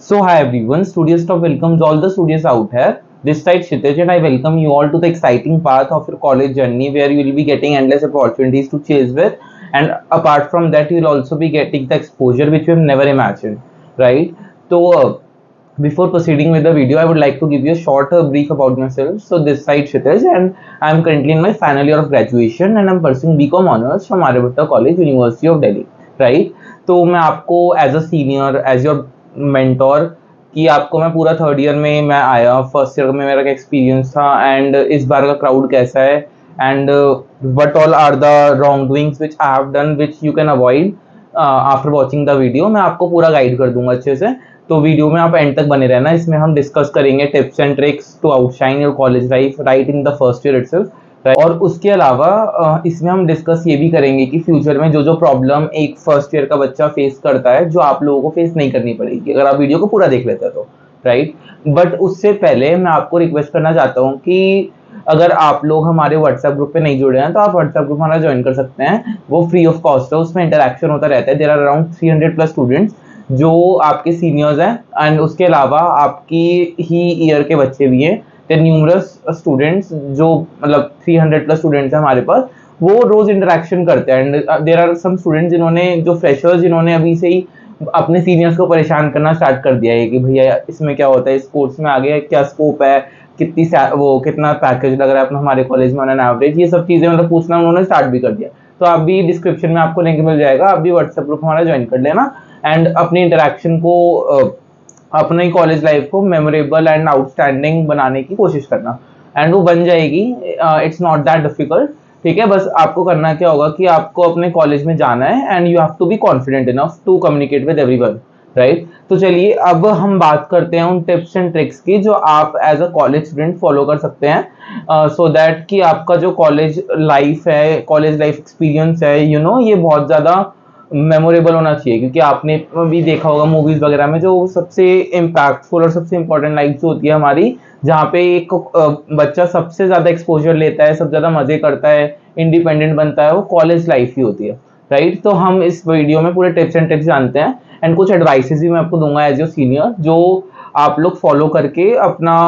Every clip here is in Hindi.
So hi everyone, Studious Top welcomes all the studios out here. This side Kshitij and I welcome you all to the exciting path of your college journey where you will be getting endless opportunities to chase with, and apart from that you will also be getting the exposure which you have never imagined, right? So before proceeding with the video, I would like to give you a short brief about myself. So this side Kshitij and I am currently in my final year of graduation and I am pursuing BCom honors from Aryabhatta College, University of Delhi, right? तो मैं आपको as a senior as your mentor कि आपको मैं पूरा थर्ड ईयर में मैं आया, फर्स्ट ईयर में मेरा एक्सपीरियंस था एंड इस बार का क्राउड कैसा है and what all are the wrong doings which I have done which you can avoid after watching the video. मैं आपको पूरा गाइड कर दूंगा अच्छे से, तो वीडियो में आप एंड तक बने रहना। इसमें हम डिस्कस करेंगे tips and tricks to outshine your college life right in the first year itself. और उसके अलावा इसमें हम डिस्कस ये भी करेंगे कि फ्यूचर में जो जो प्रॉब्लम एक फर्स्ट ईयर का बच्चा फेस करता है जो आप लोगों को फेस नहीं करनी पड़ेगी अगर आप वीडियो को पूरा देख लेते हैं तो, राइट। बट उससे पहले मैं आपको रिक्वेस्ट करना चाहता हूँ कि अगर आप लोग हमारे व्हाट्सएप ग्रुप पे नहीं जुड़े हैं तो आप व्हाट्सएप ग्रुप हमारा ज्वाइन कर सकते हैं। वो फ्री ऑफ कॉस्ट है, उसमें इंटरेक्शन होता रहता है। There are around 300 plus students जो आपके सीनियर्स हैं एंड उसके अलावा आपकी ही ईयर के बच्चे भी हैं। न्यूमरस स्टूडेंट्स जो मतलब 300 प्लस स्टूडेंट्स हैं हमारे पास, वो रोज इंटरेक्शन करते हैं। And there are some students जिन्होंने जो फ्रेशर्स जिन्होंने अभी से ही अपने सीनियर्स को परेशान करना स्टार्ट कर दिया है कि भैया इसमें क्या होता है, इस कोर्स में आगे क्या स्कोप है, कितनी वो कितना पैकेज लग रहा है अपना हमारे कॉलेज में ऑन एन एवरेज, ये सब चीजें मतलब पूछना उन्होंने स्टार्ट भी कर दिया। तो आप भी डिस्क्रिप्शन में आपको लिंक मिल जाएगा, आप भी व्हाट्सएप ग्रुप हमारा ज्वाइन कर लेना एंड अपनी इंटरेक्शन को अपने कॉलेज लाइफ को मेमोरेबल एंड आउटस्टैंडिंग बनाने की कोशिश करना एंड वो बन जाएगी। इट्स नॉट दैट डिफिकल्ट, ठीक है। बस आपको करना क्या होगा कि आपको अपने कॉलेज में जाना है and you have to be confident enough to communicate with everyone, right. तो चलिए अब हम बात करते हैं उन टिप्स एंड ट्रिक्स की जो आप as a college student follow कर सकते हैं सो दैट कि आपका जो कॉलेज लाइफ है, कॉलेज लाइफ एक्सपीरियंस है, ये बहुत ज़्यादा मेमोरेबल होना चाहिए। क्योंकि आपने भी देखा होगा मूवीज वगैरह में जो सबसे इम्पैक्टफुल और सबसे इंपॉर्टेंट लाइफ जो होती है हमारी, जहाँ पे एक बच्चा सबसे ज्यादा एक्सपोजर लेता है, सबसे ज्यादा मजे करता है, इंडिपेंडेंट बनता है, वो कॉलेज लाइफ ही होती है, राइट। तो हम इस वीडियो में पूरे टिप्स एंड ट्रिक्स जानते हैं एंड कुछ एडवाइसेस भी मैं आपको दूंगा एज योर सीनियर जो आप लोग फॉलो करके अपना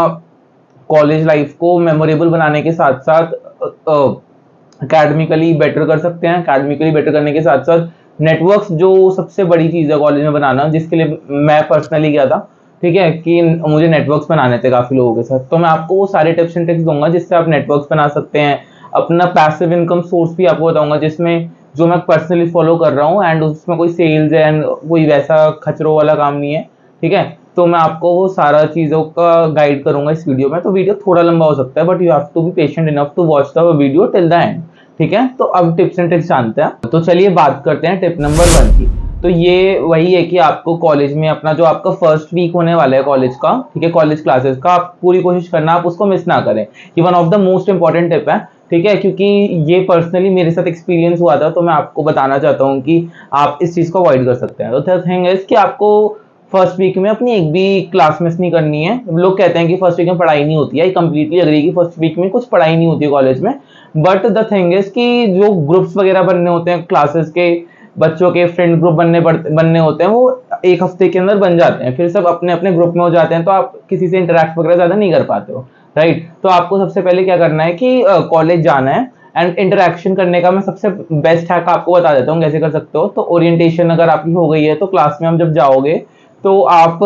कॉलेज लाइफ को मेमोरेबल बनाने के साथ साथ अकेडमिकली बेटर कर सकते हैं। अकेडमिकली बेटर करने के साथ साथ नेटवर्क्स जो सबसे बड़ी चीज है कॉलेज में बनाना, जिसके लिए मैं पर्सनली गया था, ठीक है, कि मुझे नेटवर्क्स बनाने थे काफी लोगों के साथ। तो मैं आपको वो सारे टिप्स एंड ट्रिक्स दूंगा जिससे आप नेटवर्क्स बना सकते हैं। अपना पैसिव इनकम सोर्स भी आपको बताऊंगा जिसमें जो मैं पर्सनली फॉलो कर रहा हूँ एंड उसमें कोई सेल्स है एंड कोई वैसा खचरों वाला काम नहीं है, ठीक है। तो मैं आपको वो सारा चीजों का गाइड करूंगा इस वीडियो में। तो वीडियो थोड़ा लंबा हो सकता है but you have to be patient enough to watch the video till the end, ठीक है। तो अब टिप्स एंड ट्रिक्स जानते हैं। तो चलिए बात करते हैं टिप नंबर 1 की। तो ये वही है कि आपको कॉलेज में अपना जो आपका फर्स्ट वीक होने वाला है कॉलेज का, ठीक है, कॉलेज क्लासेस का, आप पूरी कोशिश करना आप उसको मिस ना करें। ये one of the most important tip है, ठीक है, क्योंकि ये पर्सनली मेरे साथ एक्सपीरियंस हुआ था। तो मैं आपको बताना चाहता हूँ कि आप इस चीज को अवॉइड कर सकते हैं। तो द थिंग इज कि आपको फर्स्ट वीक में अपनी एक भी क्लास मिस नहीं करनी है। लोग कहते हैं कि फर्स्ट वीक में पढ़ाई नहीं होती है, आई कंप्लीटली अग्री कि फर्स्ट वीक में कुछ पढ़ाई नहीं होती है कॉलेज में। बट द थिंग इज कि जो ग्रुप्स वगैरह बनने होते हैं क्लासेस के, बच्चों के फ्रेंड ग्रुप बनने होते हैं, वो एक हफ्ते के अंदर बन जाते हैं, फिर सब अपने अपने ग्रुप में हो जाते हैं। तो आप किसी से इंटरेक्ट वगैरह ज्यादा नहीं कर पाते हो, राइट। तो आपको सबसे पहले क्या करना है कि कॉलेज जाना है एंड इंटरेक्शन करने का मैं सबसे बेस्ट हैक आपको बता देता हूँ कैसे कर सकते हो। तो ओरिएंटेशन अगर आपकी हो गई है तो क्लास में हम जब जाओगे तो आप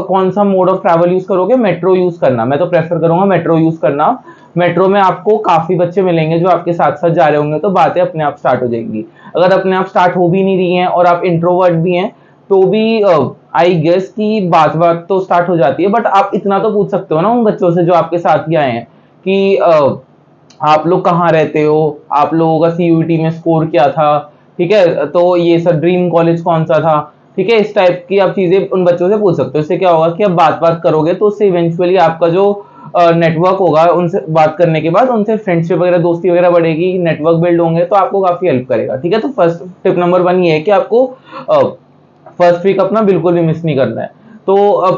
कौन सा मोड ऑफ ट्रैवल यूज करोगे? मेट्रो यूज करना। मैं तो प्रेफर करूंगा मेट्रो यूज करना। मेट्रो में आपको काफी बच्चे मिलेंगे जो आपके साथ साथ जा रहे होंगे, तो बातें अपने आप स्टार्ट हो जाएंगी। अगर अपने आप स्टार्ट हो भी नहीं रही हैं और आप इंट्रोवर्ट भी हैं तो भी आई गेस की बात बात तो स्टार्ट हो जाती है। बट आप इतना तो पूछ सकते हो ना उन बच्चों से जो आपके साथ ही आए हैं कि आप लोग कहाँ रहते हो, आप लोगों का सीयूईटी में स्कोर क्या था, ठीक है, तो ये सब ड्रीम कॉलेज कौन सा था, ठीक है। इस टाइप की आप चीजें उन बच्चों से पूछ सकते हो। इससे क्या होगा कि आप बात बात करोगे तो उससे इवेंचुअली आपका जो नेटवर्क होगा, उनसे बात करने के बाद उनसे फ्रेंडशिप वगैरह, दोस्ती वगैरह बढ़ेगी, नेटवर्क बिल्ड होंगे, तो आपको काफी हेल्प करेगा, ठीक है। तो फर्स्ट टिप नंबर 1 ये है कि आपको फर्स्ट वीक अपना बिल्कुल भी मिस नहीं करना है। तो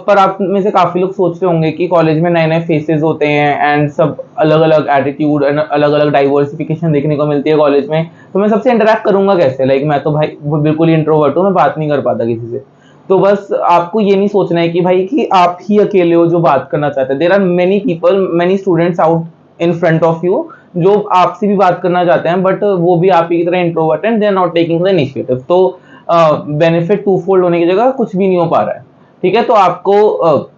पर आप में से काफी लोग सोचते होंगे कि कॉलेज में नए नए फेसेस होते हैं एंड सब अलग अलग एटीट्यूड एंड अलग अलग डाइवर्सिफिकेशन देखने को मिलती है कॉलेज में, तो मैं सबसे इंटरेक्ट करूंगा कैसे? लाइक मैं तो भाई बिल्कुल ही इंट्रोवर्ट हूँ, मैं बात नहीं कर पाता किसी से। तो बस आपको ये नहीं सोचना है कि भाई कि आप ही अकेले हो जो बात करना चाहते हैं। There are many people, many students out in front of you जो आपसे भी बात करना चाहते हैं, बट वो भी आप ही की तरह introvert and they are not taking the initiative. तो बेनिफिट टू फोल्ड होने की जगह कुछ भी नहीं हो पा रहा है। ठीक है, तो आपको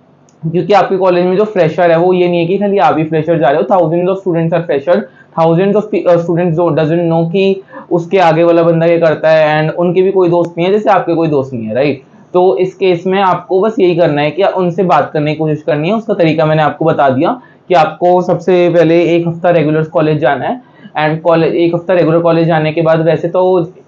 क्योंकि आपके कॉलेज में जो फ्रेशर है वो ये नहीं है कि खाली आप ही फ्रेशर जा रहे हो, thousands of students are fresher, thousands of students जो डजंट नो कि उसके आगे वाला बंदा क्या करता है, एंड उनके भी कोई दोस्त नहीं है जैसे आपके कोई दोस्त नहीं है, राइट। तो इस केस में आपको बस यही करना है कि उनसे बात करने की कोशिश करनी है। उसका तरीका मैंने आपको बता दिया कि आपको सबसे पहले एक हफ्ता रेगुलर कॉलेज जाना है, एंड कॉलेज एक हफ्ता रेगुलर कॉलेज जाने के बाद वैसे तो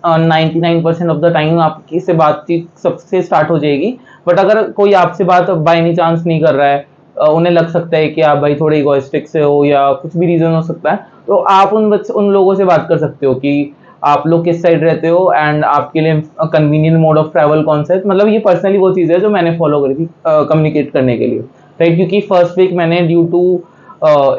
99% ऑफ द टाइम आपकी से बातचीत सबसे स्टार्ट हो जाएगी। बट अगर कोई आपसे बात बाय एनी चांस नहीं कर रहा है, उन्हें लग सकता है कि आप भाई थोड़े इगोइस्टिक से हो या कुछ भी रीजन हो सकता है, तो आप उन लोगों से बात कर सकते हो कि आप लोग किस साइड रहते हो एंड आपके लिए कन्वीनियंट मोड ऑफ ट्रैवल कौन सा है। मतलब ये पर्सनली वो चीज़ है जो मैंने फॉलो करी थी कम्युनिकेट करने के लिए, राइट। क्योंकि फर्स्ट वीक मैंने ड्यू टू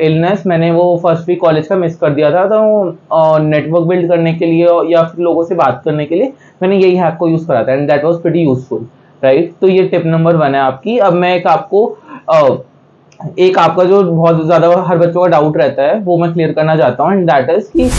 इलनेस मैंने वो फर्स्ट वीक कॉलेज का मिस कर दिया था, तो नेटवर्क बिल्ड करने के लिए या फिर लोगों से बात करने के लिए मैंने यही हैक को यूज़ करा था, and that was pretty useful, right. तो ये टिप नंबर 1 है आपकी। अब मैं एक आपका जो बहुत ज़्यादा हर बच्चों का डाउट रहता है वो मैं क्लियर करना चाहता हूँ, एंड दैट इज कि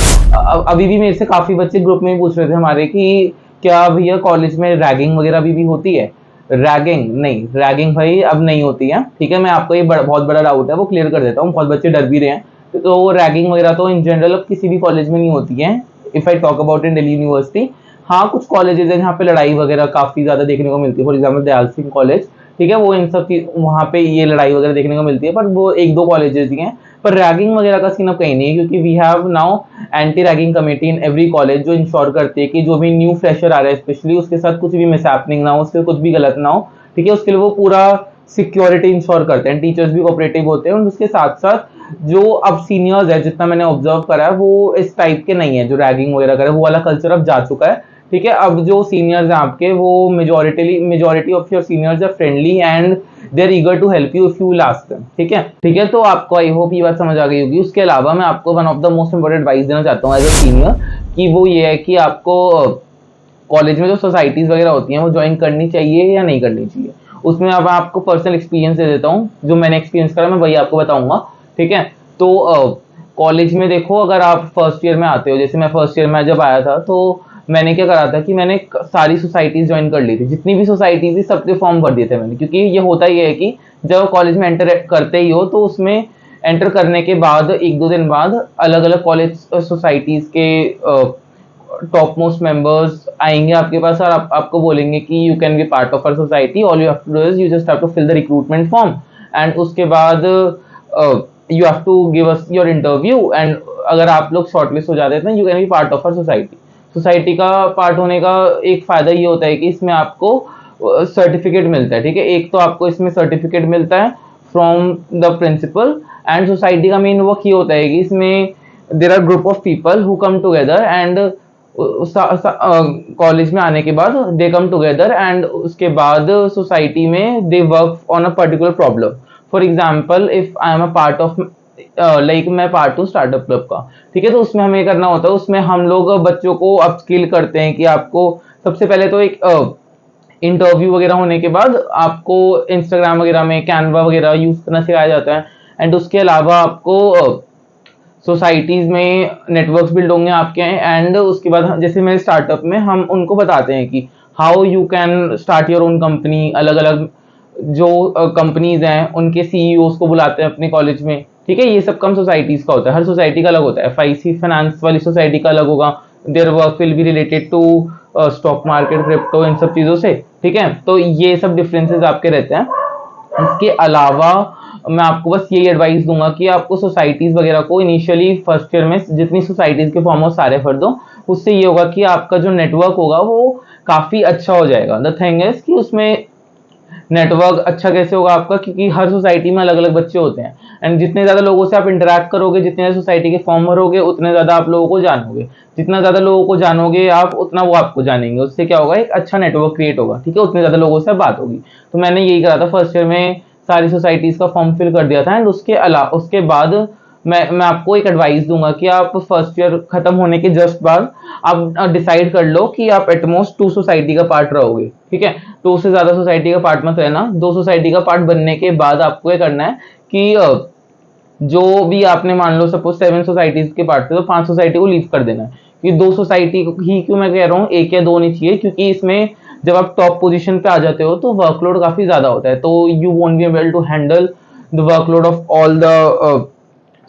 अभी भी मेरे से काफ़ी बच्चे ग्रुप में पूछ रहे थे हमारे कि क्या भैया कॉलेज में रैगिंग वगैरह अभी भी होती है। रैगिंग नहीं, रैगिंग भाई अब नहीं होती है, ठीक है। मैं आपको ये बहुत बड़ा डाउट है वो क्लियर कर देता हूँ, बहुत बच्चे डर भी रहे हैं। तो रैगिंग वगैरह तो इन जनरल अब किसी भी कॉलेज में नहीं होती है, if I talk about in Delhi university. हाँ, कुछ कॉलेजेस हैं जहाँ पे लड़ाई वगैरह काफ़ी ज़्यादा देखने को मिलती है, for example Dayal Singh college, ठीक है, वो इन सब की वहाँ पे ये लड़ाई वगैरह देखने को मिलती है, पर वो एक दो कॉलेजेस ही हैं। पर रैगिंग वगैरह का सीन अब कहीं नहीं है, क्योंकि we have now anti ragging committee in every college जो इंश्योर करती है कि जो भी न्यू फ्रेशर आ रहा है स्पेशली उसके साथ कुछ भी मिसहैपनिंग ना हो, उसके कुछ भी गलत ना हो, ठीक है। उसके लिए वो पूरा सिक्योरिटी इंश्योर करते हैं, टीचर्स भी कोऑपरेटिव होते हैं। और उसके साथ साथ जो अब सीनियर्स है, जितना मैंने ऑब्जर्व करा है, वो इस टाइप के नहीं है जो रैगिंग वगैरह करे, वो वाला कल्चर अब जा चुका है, ठीक है। अब जो सीनियर्स हैं आपके, वो majority of your seniors are friendly and they are eager to help you if you will ask them, ठीक है, ठीक है। तो आपको आई होप ये बात समझ आ गई होगी। उसके अलावा मैं आपको one of the most important advice देना चाहता हूँ एज अ सीनियर, कि वो ये है कि आपको कॉलेज में जो सोसाइटीज वगैरह होती हैं वो ज्वाइन करनी चाहिए या नहीं करनी चाहिए। उसमें अब आपको पर्सनल एक्सपीरियंस दे देता हूँ, जो मैंने एक्सपीरियंस करा मैं वही आपको बताऊंगा, ठीक है। तो कॉलेज में देखो, अगर आप फर्स्ट ईयर में आते हो, जैसे मैं फर्स्ट ईयर में जब आया था, तो मैंने क्या करा था कि मैंने सारी सोसाइटीज ज्वाइन कर ली थी, जितनी भी सोसाइटीज थी सबके फॉर्म भर दिए थे मैंने। क्योंकि ये होता ही है कि जब कॉलेज में एंटर करते ही हो तो उसमें एंटर करने के बाद एक दो दिन बाद अलग अलग कॉलेज सोसाइटीज के टॉप मोस्ट मेंबर्स आएंगे आपके पास और आपको बोलेंगे कि you can be part of our society, all you have to do is you just have to fill the recruitment form, and उसके बाद you have to give us your interview, and अगर आप लोग शॉर्टलिस्ट हो जाते हैं you can be part of our society. Society का पार्ट होने का एक फायदा ये होता है कि इसमें आपको सर्टिफिकेट मिलता है, ठीक है। एक तो आपको इसमें सर्टिफिकेट मिलता है from the principal, and society का मेन वर्क ये होता है कि इसमें there are group of people who come together, and college में आने के बाद दे कम टुगेदर, एंड उसके बाद सोसाइटी में they work on a particular problem. For example if I am a part of like मैं पार्ट हूँ स्टार्टअप क्लब का, ठीक है। तो उसमें हमें करना होता है, उसमें हम लोग बच्चों को अपस्किल करते हैं कि आपको सबसे पहले तो एक इंटरव्यू वगैरह होने के बाद आपको इंस्टाग्राम वगैरह में कैनवा वगैरह यूज करना सिखाया जाता है, एंड उसके अलावा आपको सोसाइटीज में नेटवर्क्स बिल्ड होंगे आपके, एंड उसके बाद जैसे मेरे स्टार्टअप में हम उनको बताते हैं कि how you can start your own company. अलग अलग जो कंपनीज हैं उनके सीईओज को बुलाते हैं अपने कॉलेज में, ठीक है। ये सब काम सोसाइटीज का होता है, हर सोसाइटी का अलग होता है। एफआईसी फाइनेंस वाली सोसाइटी का अलग होगा, their work will be related to stock market, crypto, इन सब चीज़ों से, ठीक है। तो ये सब डिफरेंसेस आपके रहते हैं। इसके अलावा मैं आपको बस यही एडवाइस दूंगा कि आपको सोसाइटीज वगैरह को इनिशियली फर्स्ट ईयर में जितनी सोसाइटीज के फॉर्म हो सारे भर दो। उससे ये होगा कि आपका जो नेटवर्क होगा वो काफ़ी अच्छा हो जाएगा। द थिंग इज कि उसमें नेटवर्क अच्छा कैसे होगा आपका, क्योंकि हर सोसाइटी में अलग अलग बच्चे होते हैं, एंड जितने ज़्यादा लोगों से आप इंटरेक्ट करोगे, जितने ज़्यादा सोसाइटी के फॉर्म भरोगे, उतने ज़्यादा आप लोगों को जानोगे। जितना ज़्यादा लोगों को जानोगे आप, उतना वो आपको जानेंगे। उससे क्या होगा, एक अच्छा नेटवर्क क्रिएट होगा, ठीक है। उतने ज़्यादा लोगों से बात होगी। तो मैंने यही करा था, फर्स्ट ईयर में सारी सोसाइटीज़ का फॉर्म फिल कर दिया था, एंड उसके बाद मैं आपको एक एडवाइस दूंगा कि आप फर्स्ट ईयर खत्म होने के जस्ट बाद आप डिसाइड कर लो कि आप एटमोस्ट 2 सोसाइटी का पार्ट रहोगे, ठीक है। तो उससे ज्यादा सोसाइटी का पार्ट मत रहना। 2 सोसाइटी का पार्ट बनने के बाद आपको ये करना है कि जो भी आपने मान लो सपोज 7 सोसाइटीज के पार्ट थे तो 5 सोसाइटी को लीव कर देना है। कि 2 सोसाइटी ही क्यों मैं कह रहा हूँ, 1 या 2 नहीं चाहिए, क्योंकि इसमें जब आप टॉप पोजीशन पे आ जाते हो तो वर्कलोड काफी ज्यादा होता है, तो you won't be able to handle the workload of all the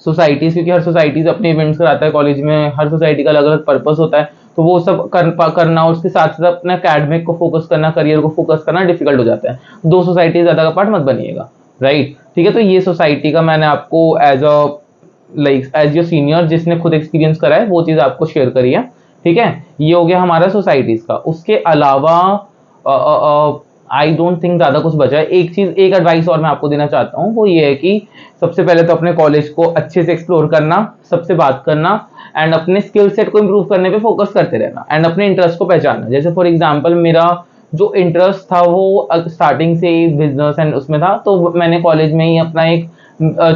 societies, क्योंकि हर सोसाइटीज अपने इवेंट्स कराता है कॉलेज में, हर सोसाइटी का अलग अलग पर्पस होता है, तो वो सब करना और उसके साथ साथ अपने अकेडमिक को फोकस करना, करियर को फोकस करना डिफिकल्ट हो जाता है। 2 सोसाइटी ज्यादा का पार्ट मत बनिएगा, राइट, ठीक है। तो ये सोसाइटी का मैंने आपको एज योर सीनियर जिसने खुद एक्सपीरियंस करा है वो चीज आपको शेयर करी है, ठीक है। ये हो गया हमारा सोसाइटीज का। उसके अलावा आई डोंट थिंक ज्यादा कुछ बचा है। एक एडवाइस और मैं आपको देना चाहता हूँ, वो ये है कि सबसे पहले तो अपने कॉलेज को अच्छे से एक्सप्लोर करना, सबसे बात करना एंड अपने स्किल सेट को इम्प्रूव करने पे फोकस करते रहना एंड अपने इंटरेस्ट को पहचानना। जैसे फॉर एग्जांपल मेरा जो इंटरेस्ट था वो स्टार्टिंग से ही बिजनेस एंड उसमें था, तो मैंने कॉलेज में ही अपना एक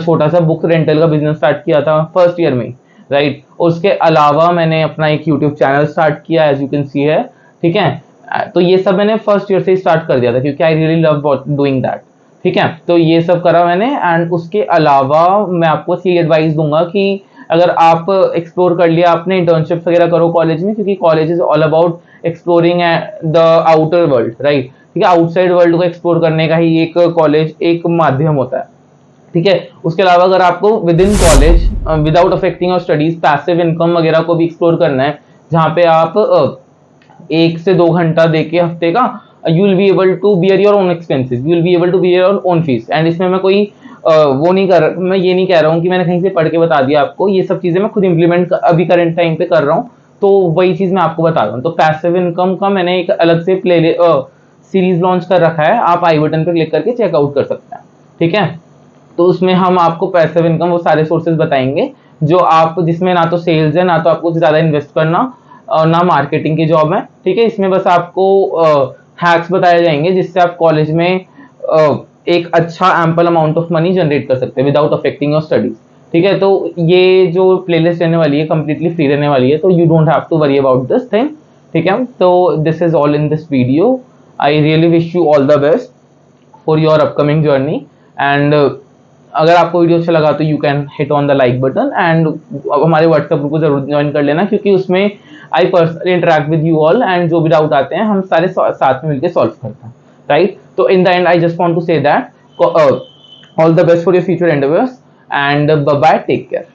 छोटा सा बुक रेंटल का बिजनेस स्टार्ट किया था फर्स्ट ईयर में, राइट। उसके अलावा मैंने अपना एक यूट्यूब चैनल स्टार्ट किया, एज यू कैन सी है, ठीक है। तो ये सब मैंने फर्स्ट ईयर से ही स्टार्ट कर दिया था क्योंकि I really love doing that, ठीक है। तो ये सब करा मैंने एंड उसके अलावा मैं आपको ये एडवाइस दूंगा कि अगर आप एक्सप्लोर कर लिया आपने, इंटर्नशिप वगैरह करो कॉलेज में, क्योंकि college is all about exploring the outer world, right, ठीक है। आउटसाइड वर्ल्ड को एक्सप्लोर करने का ही एक कॉलेज एक माध्यम होता है, ठीक है। उसके अलावा अगर आपको with in college without affecting your studies passive income वगैरह को भी एक्सप्लोर करना है, जहाँ पे आप 1 से 2 घंटा देके हफ्ते का you will be able to bear your own expenses, you will be able to bear your own fees. And इसमें मैं कोई मैं ये नहीं कह रहा हूँ कि मैंने कहीं से पढ़ के बता दिया आपको, ये सब चीजें मैं खुद इंप्लीमेंट अभी करंट टाइम पे कर रहा हूँ, तो वही चीज मैं आपको बता रहा हूँ। तो पैसिव इनकम का मैंने एक अलग से सीरीज लॉन्च कर रखा है, आप आई बटन पे क्लिक करके चेकआउट कर सकते हैं, ठीक है। तो उसमें हम आपको पैसिव इनकम वो सारे सोर्सेज बताएंगे जो आप, जिसमें ना तो सेल्स है, ना तो आपको ज्यादा इन्वेस्ट करना, ना मार्केटिंग की जॉब है, ठीक है। इसमें बस आपको हैक्स बताए जाएंगे जिससे आप कॉलेज में एक अच्छा ample amount of money generate कर सकते हैं विदाउट अफेक्टिंग योर स्टडीज, ठीक है। तो ये जो प्लेलिस्ट रहने वाली है कंप्लीटली फ्री रहने वाली है, तो you don't have to worry about this thing, ठीक है। तो this is all in this video. I really wish you all the best for your upcoming journey and अगर आपको वीडियो अच्छा लगा तो you can hit on the like button and हमारे व्हाट्सएप ग्रुप को जरूर ज्वाइन कर लेना, क्योंकि उसमें I personally interact with you all and जो भी डाउट आते हैं हम सारे साथ में मिलकर सॉल्व करते हैं, राइट। तो in the end I just want to say that all the best for your future endeavours and bye bye, take care.